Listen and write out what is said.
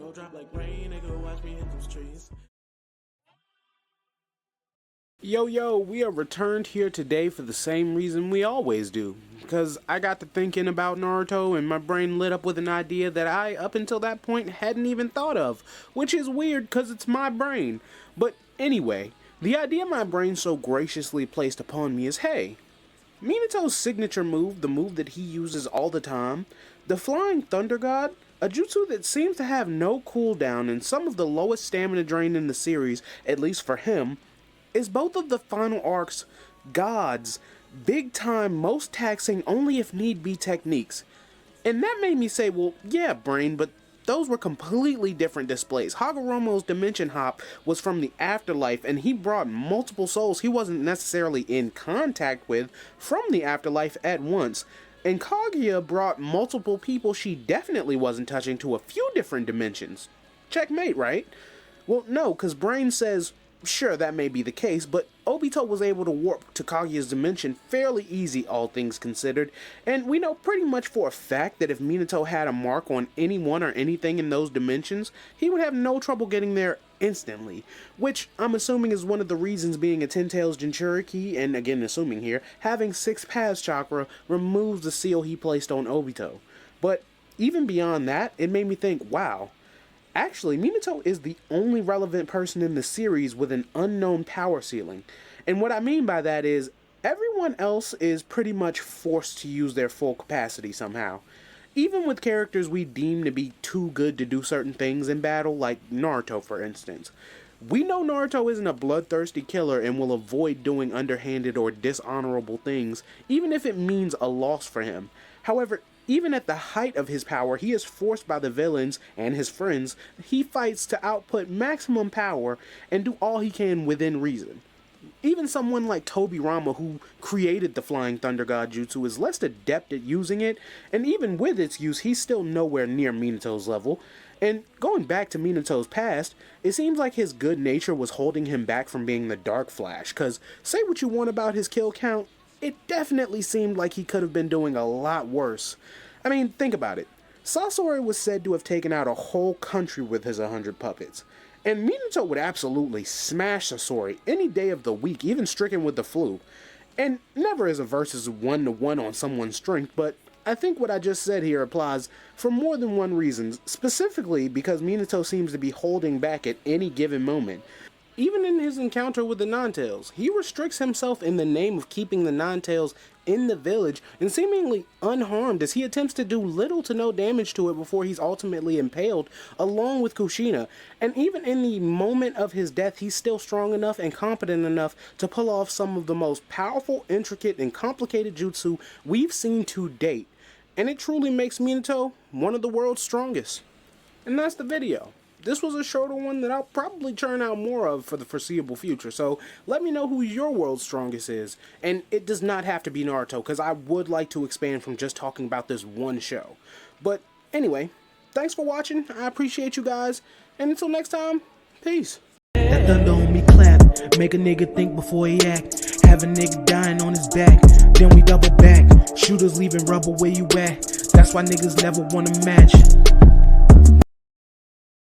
Go drop like rain, nigga, watch me hit those trees. Yo, we are returned here today for the same reason we always do. Because I got to thinking about Naruto and my brain lit up with an idea that I, up until that point, hadn't even thought of. Which is weird because it's my brain. But anyway, the idea my brain so graciously placed upon me is, hey, Minato's signature move, the move that he uses all the time, the Flying Thunder God, a jutsu that seems to have no cooldown and some of the lowest stamina drain in the series, at least for him, is both of the final arc's God's big-time, most taxing, only if need be techniques. And that made me say, well, yeah, brain, but those were completely different displays. Hagoromo's dimension hop was from the afterlife, and he brought multiple souls he wasn't necessarily in contact with from the afterlife at once. And Kaguya brought multiple people she definitely wasn't touching to a few different dimensions. Checkmate, right? Well, no, because Brain says, sure, that may be the case, but Obito was able to warp to Kaguya's dimension fairly easy, all things considered, and we know pretty much for a fact that if Minato had a mark on anyone or anything in those dimensions, he would have no trouble getting there instantly, which I'm assuming is one of the reasons being a Ten Tails Jinchuriki, and again assuming here, having 6 Paths chakra removes the seal he placed on Obito. But even beyond that, it made me think, wow, actually, Minato is the only relevant person in the series with an unknown power ceiling. And what I mean by that is, everyone else is pretty much forced to use their full capacity somehow. Even with characters we deem to be too good to do certain things in battle, like Naruto for instance. We know Naruto isn't a bloodthirsty killer and will avoid doing underhanded or dishonorable things, even if it means a loss for him. However, even at the height of his power, he is forced by the villains and his friends. He fights to output maximum power and do all he can within reason. Even someone like Tobirama, who created the Flying Thunder God Jutsu, is less adept at using it, and even with its use, he's still nowhere near Minato's level. And going back to Minato's past, it seems like his good nature was holding him back from being the Dark Flash, cause say what you want about his kill count, it definitely seemed like he could have been doing a lot worse. I mean, think about it. Sasori was said to have taken out a whole country with his 100 puppets. And Minato would absolutely smash Sasori any day of the week, even stricken with the flu. And never as a versus 1-to-1 on someone's strength, but I think what I just said here applies for more than one reason, specifically because Minato seems to be holding back at any given moment. Even in his encounter with the Ninetales, he restricts himself in the name of keeping the Ninetales in the village and seemingly unharmed as he attempts to do little to no damage to it before he's ultimately impaled, along with Kushina. And even in the moment of his death, he's still strong enough and competent enough to pull off some of the most powerful, intricate, and complicated jutsu we've seen to date. And it truly makes Minato one of the world's strongest. And that's the video. This was a shorter one that I'll probably churn out more of for the foreseeable future, so let me know who your world's strongest is. And it does not have to be Naruto, because I would like to expand from just talking about this one show. But anyway, thanks for watching, I appreciate you guys, and until next time, peace. That thunder on me clap, make a nigga think before he act. Have a nigga dying on his back, then we double back. Shooters leaving rubble where you at, that's why niggas never wanna match.